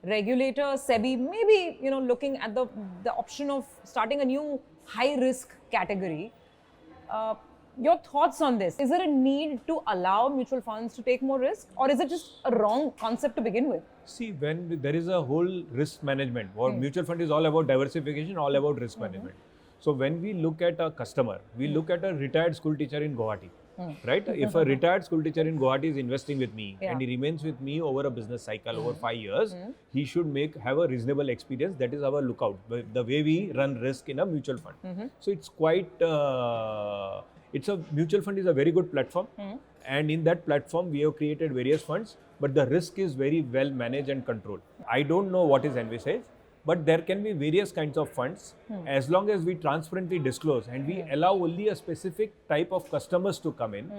regulator, SEBI, maybe, looking at the option of starting a new high risk category. Your thoughts on this? Is there a need to allow mutual funds to take more risk, or is it just a wrong concept to begin with? See, when there is a whole risk management, mutual fund is all about diversification, all about risk management. So when we look at a customer, we look at a retired school teacher in Guwahati, right? If a retired school teacher in Guwahati is investing with me and he remains with me over a business cycle over 5 years, he should have a reasonable experience. That is our lookout, the way we run risk in a mutual fund. So it's quite, mutual fund is a very good platform. And in that platform, we have created various funds, but the risk is very well managed and controlled. I don't know what is envisaged, but there can be various kinds of funds as long as we transparently disclose and we allow only a specific type of customers to come in.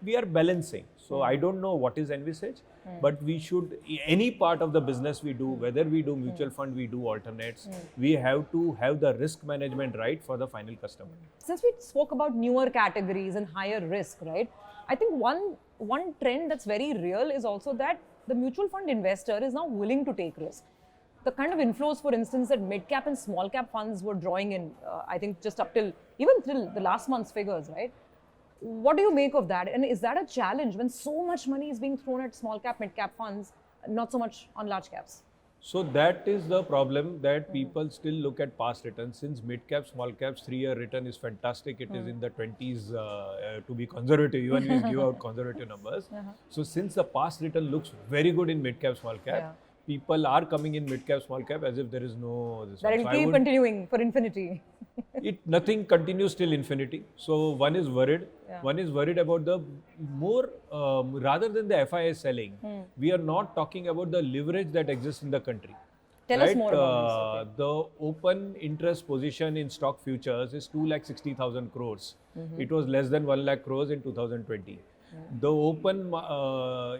We are balancing. So I don't know what is envisaged, but we should, any part of the business we do, whether we do mutual fund, we do alternates, we have to have the risk management right for the final customer. Since we spoke about newer categories and higher risk, right? I think one trend that's very real is also that the mutual fund investor is now willing to take risk. The kind of inflows, for instance, that mid-cap and small-cap funds were drawing in, I think just up till the last month's figures, right? What do you make of that? And is that a challenge when so much money is being thrown at small-cap, mid-cap funds, not so much on large caps? So that is the problem, that people still look at past returns. Since mid-cap, small-caps, 3-year return is fantastic. It is in the 20s to be conservative, even if we give out conservative numbers. So since the past return looks very good in mid-cap, small-cap, people are coming in mid-cap, small-cap as if there is no... That it will keep continuing for infinity. Nothing continues till infinity. So one is worried. One is worried about the more, rather than the FII selling, we are not talking about the leverage that exists in the country. Tell us more about this. The open interest position in stock futures is 2,60,000 crores. It was less than 1 lakh crores in 2020. The open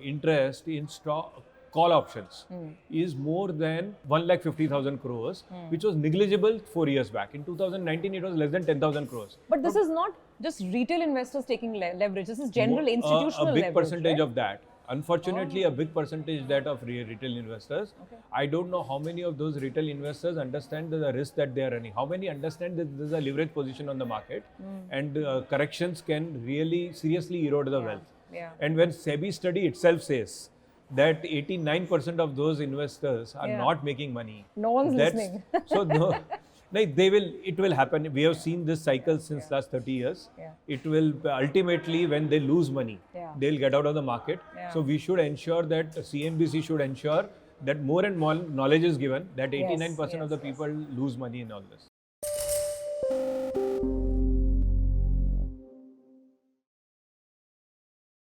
interest in stock call options is more than 1,50,000 crores, which was negligible 4 years back. In 2019, it was less than 10,000 crores. But this is not just retail investors taking leverage. This is general institutional leverage. A big percentage of that. Unfortunately, a big percentage that of retail investors. I don't know how many of those retail investors understand the risk that they are running. How many understand that there is a leverage position on the market and corrections can really seriously erode the wealth. And when SEBI study itself says that 89% of those investors are not making money. No one's listening. So no, it will happen. We have seen this cycle since last 30 years. It will ultimately, when they lose money, they'll get out of the market. So we should ensure that CNBC should ensure that more and more knowledge is given, that 89% of the people lose money in all this.